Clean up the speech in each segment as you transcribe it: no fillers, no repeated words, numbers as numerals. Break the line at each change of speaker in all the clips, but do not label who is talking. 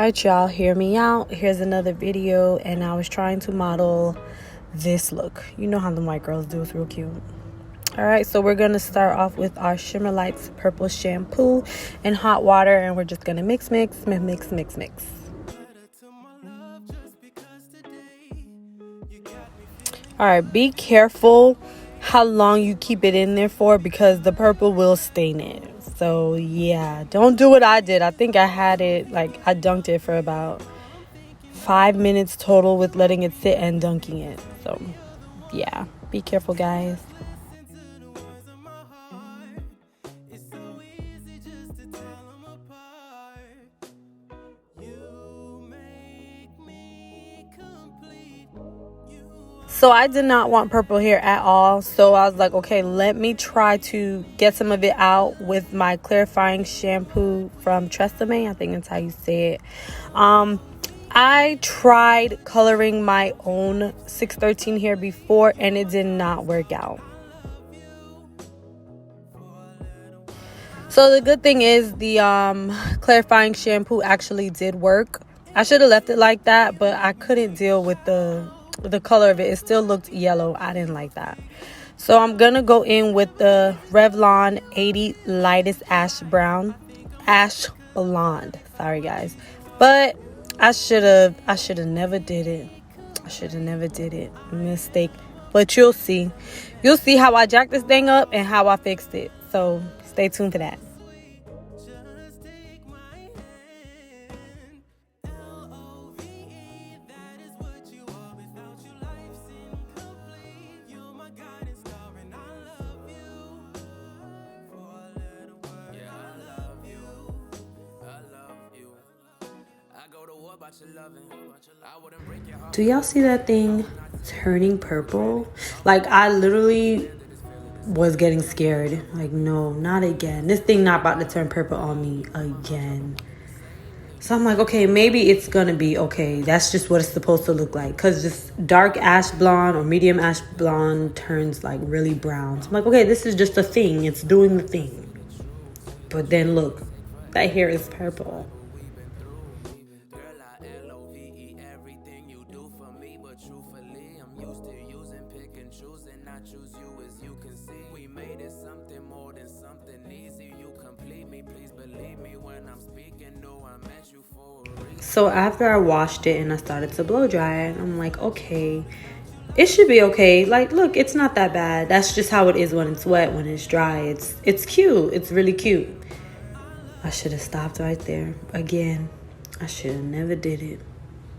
Alright, y'all, hear me out. Here's another video, and I was trying to model this look. You know how the white girls do. It's real cute. Alright, so we're going to start off with our Shimmer Lights purple shampoo and hot water, and we're just going to mix. Alright, be careful how long you keep it in there for, because the purple will stain it. So yeah, don't do what I did. I think I had it, like, I dunked it for about 5 minutes total with letting it sit and dunking it. So yeah, be careful, guys. So I did not want purple here at all. So I was like, okay, let me try to get some of it out with my clarifying shampoo from Tresemme. I think that's how you say it. I tried coloring my own 613 hair before, and it did not work out. So the good thing is the clarifying shampoo actually did work. I should have left it like that, but I couldn't deal with the color of it. It still looked yellow. I didn't like that. So I'm gonna go in with the Revlon 80 lightest ash blonde. Sorry, guys, but I should have never did it. Mistake. But you'll see how I jacked this thing up and how I fixed it. So stay tuned for that. Do y'all see that thing turning purple? Like, I literally was getting scared. Like, no, not again. This thing not about to turn purple on me again. So I'm like, okay, maybe it's gonna be okay. That's just what it's supposed to look like, because this dark ash blonde or medium ash blonde turns like really brown. So I'm like, okay, this is just a thing. It's doing the thing. But then look, that hair is purple. So after I washed it and I started to blow dry it, I'm like, okay, it should be okay. Like, look, it's not that bad. That's just how it is when it's wet. When it's dry, it's cute. It's really cute. I should have stopped right there. Again, I should have never did it.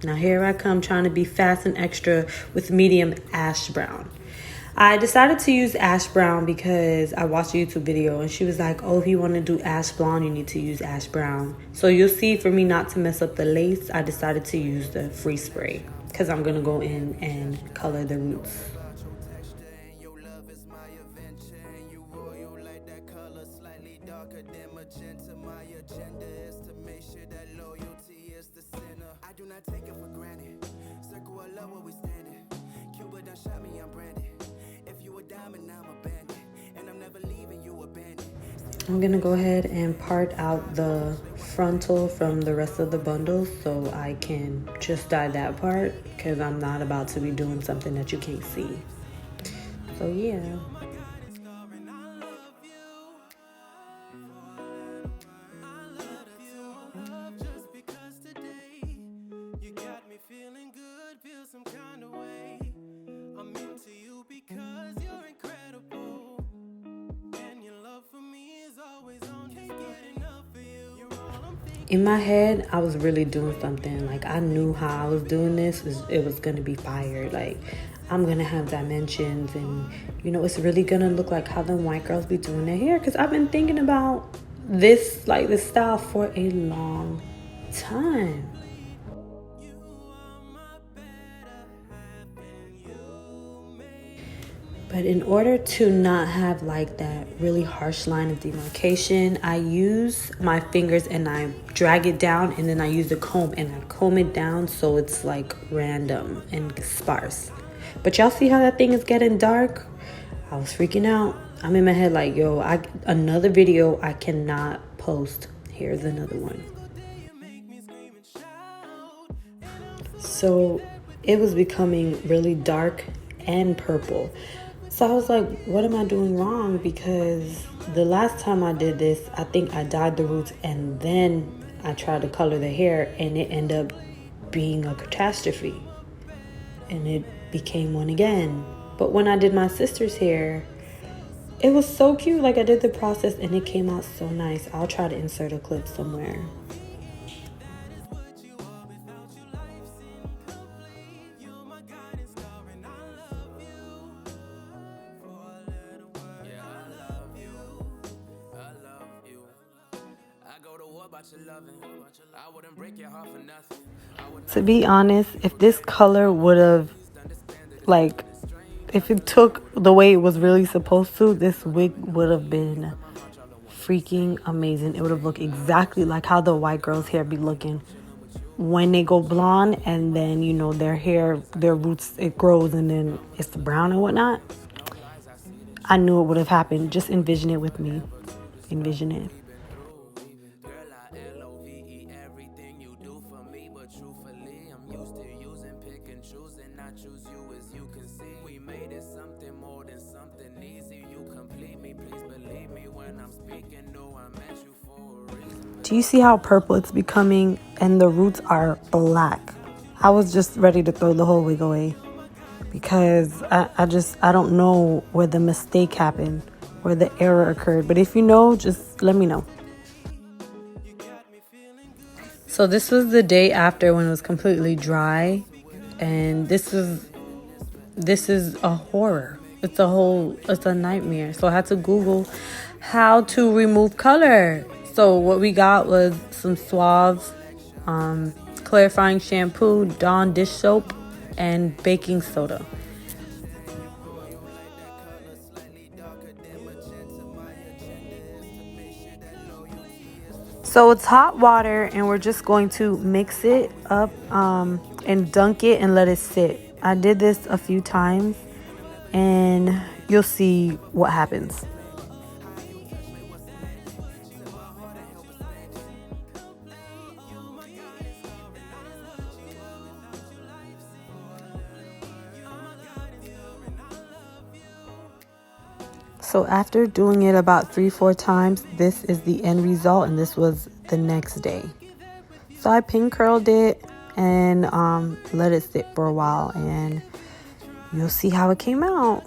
Now here I come trying to be fast and extra with medium ash brown. I decided to use ash brown because I watched a YouTube video and she was like, oh, if you want to do ash blonde, you need to use ash brown. So you'll see, for me not to mess up the lace, I decided to use the free spray because I'm going to go in and color the roots. I'm gonna go ahead and part out the frontal from the rest of the bundle so I can just dye that part, because I'm not about to be doing something that you can't see. So yeah. In my head, I was really doing something. Like, I knew how I was doing this. It was going to be fire. Like, I'm going to have dimensions. And, you know, it's really going to look like how the white girls be doing their hair. Because I've been thinking about this, like, this style for a long time. But in order to not have like that really harsh line of demarcation, I use my fingers and I drag it down, and then I use the comb and I comb it down so it's like random and sparse. But y'all see how that thing is getting dark? I was freaking out. I'm in my head like, yo, another video I cannot post. Here's another one. So it was becoming really dark and purple. So I was like, what am I doing wrong? Because the last time I did this, I think I dyed the roots and then I tried to color the hair, and it ended up being a catastrophe. And it became one again. But when I did my sister's hair, it was so cute. Like, I did the process and it came out so nice. I'll try to insert a clip somewhere. To be honest, if this color would have, like, if it took the way it was really supposed to, this wig would have been freaking amazing. It would have looked exactly like how the white girls' hair be looking when they go blonde, and then, you know, their hair, their roots, it grows and then it's brown and whatnot. I knew it would have happened. Just envision it with me. Envision it. Do you see how purple it's becoming? And the roots are black. I was just ready to throw the whole wig away because I don't know where the mistake happened, where the error occurred. But if you know, just let me know. So this was the day after when it was completely dry, and this is a horror. It's a nightmare. So I had to Google how to remove color. So what we got was some Suave clarifying shampoo, Dawn dish soap, and baking soda. So it's hot water, and we're just going to mix it up and dunk it and let it sit. I did this a few times, and you'll see what happens. So after doing it about 3-4 times, this is the end result, and this was the next day. So I pin curled it and let it sit for a while, and you'll see how it came out.